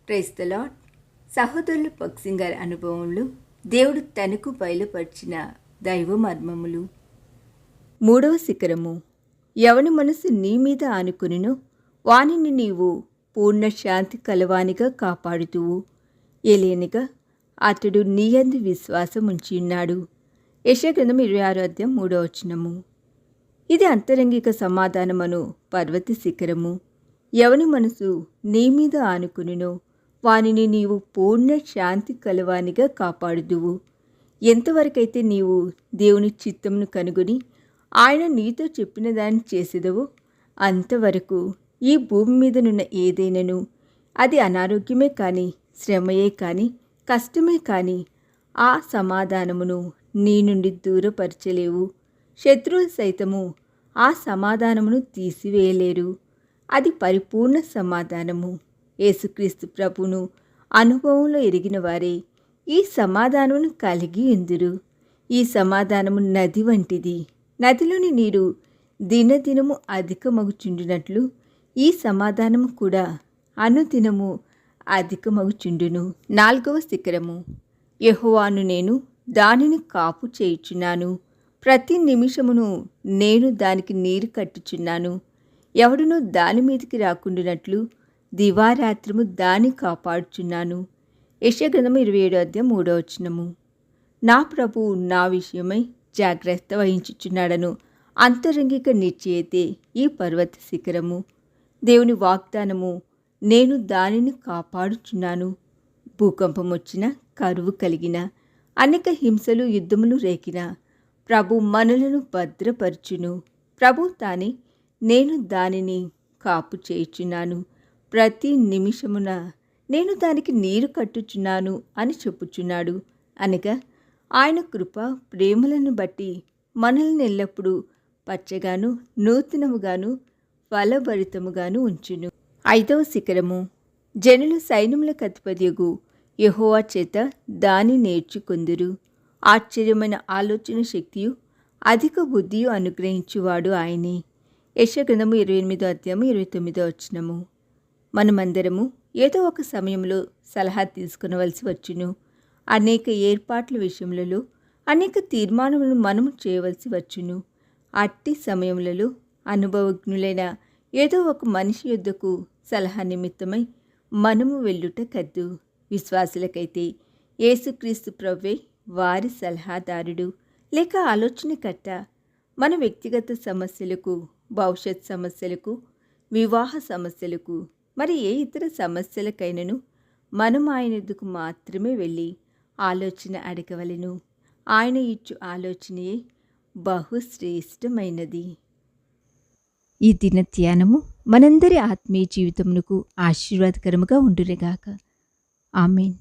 Praise the lord. సహోదరులు భక్సింగ్ గారి అనుభవంలో దేవుడు తనకు బయలుపరిచిన దైవ మర్మములు. 3వ శిఖరము. ఎవని మనసు నీ మీద ఆనుకునినో వానిని నీవు పూర్ణ శాంతి కలవానిగా కాపాడుతువు. ఏలేనిగా అతడు నీయందు విశ్వాసం ఉంచియున్నాడు. యెషయా గ్రంథం 26:3. ఇది అంతరంగిక సమాధానమను పర్వత శిఖరము. ఎవని మనసు నీ మీద ఆనుకునినో వానిని నీవు పూర్ణ శాంతి కలవానిగా కాపాడుదువు. ఎంతవరకైతే నీవు దేవుని చిత్తమును కనుగొని ఆయన నీతో చెప్పిన దాన్ని చేసేదవో అంతవరకు ఈ భూమి మీదనున్న ఏదైనాను, అది అనారోగ్యమే కానీ, శ్రమయే కానీ, కష్టమే కానీ, ఆ సమాధానమును నీ నుండి దూరపరచలేవు. శత్రువులు సైతము ఆ సమాధానమును తీసివేయలేరు. అది పరిపూర్ణ సమాధానము. యేసుక్రీస్తు ప్రభువును అనుభవంలో ఎరిగిన వారే ఈ సమాధానమును కలిగి ఉందురు. ఈ సమాధానము నది వంటిది. నదిలోని నీరు దినదినము అధికమగుచుండునట్లు ఈ సమాధానము కూడా అనుదినము అధికమగుచుండును. 4వ శిఖరము. యెహోవాను నేను దానిని కాపు చేయుచున్నాను. ప్రతి నిమిషమును నేను దానికి నీరు కట్టుచున్నాను. ఎవడునూ దాని మీదికి రాకుండానట్లు దివారాత్రము దాన్ని కాపాడుచున్నాను. యెషయా గ్రంథం 27:3. నా ప్రభువు నా విషయమై జాగ్రత్త వహించుచున్నాడను అంతరంగిక నిశ్చయితే ఈ పర్వత శిఖరము. దేవుని వాగ్దానము, నేను దానిని కాపాడుచున్నాను. భూకంపం వచ్చిన, కరువు కలిగిన, అనేక హింసలు యుద్ధములు రేకిన ప్రభు మనలను భద్రపరచును. ప్రభు తానే నేను దానిని కాపు చేయుచున్నాను. ప్రతి నిమిషమున నేను దానికి నీరు కట్టుచున్నాను అని చెప్పుచున్నాడు. అనగా ఆయన కృప ప్రేమలను బట్టి మనల్ని ఎల్లప్పుడూ పచ్చగాను, నూతనముగాను, ఫలభరితముగాను ఉంచును. 5వ శిఖరము. జనులు సైన్యములకు అధిపతియగు యెహోవా చేత దాని నేర్చుకొందురు. ఆశ్చర్యమైన ఆలోచన శక్తియు అధిక బుద్ధియు అనుగ్రహించువాడు ఆయనే. యెషయా గ్రంథము 28:29. మనమందరము ఏదో ఒక సమయంలో సలహా తీసుకునవలసి వచ్చును. అనేక ఏర్పాట్ల విషయములలో అనేక తీర్మానములను మనము చేయవలసి వచ్చును. అట్టి సమయములలో అనుభవజ్ఞులైన ఏదో ఒక మనిషి యొద్దకు సలహా నిమిత్తమై మనము వెళ్ళుట కద్దు. విశ్వాసులకైతే యేసుక్రీస్తు ప్రభువే వారి సలహాదారుడు లేక ఆలోచనకర్త. మన వ్యక్తిగత సమస్యలకు, భవిష్యత్ సమస్యలకు, వివాహ సమస్యలకు, మరి ఏ ఇతర సమస్యలకైనను మనం ఆయన ఎద్దుకు మాత్రమే వెళ్ళి ఆలోచన అడగవలెను. ఆయన ఇచ్చు ఆలోచనయే బహుశ్రేష్టమైనది. ఈ దిన ధ్యానము మనందరి ఆత్మీయ జీవితమునకు ఆశీర్వాదకరముగా ఉండునుగాక. ఆమేన్.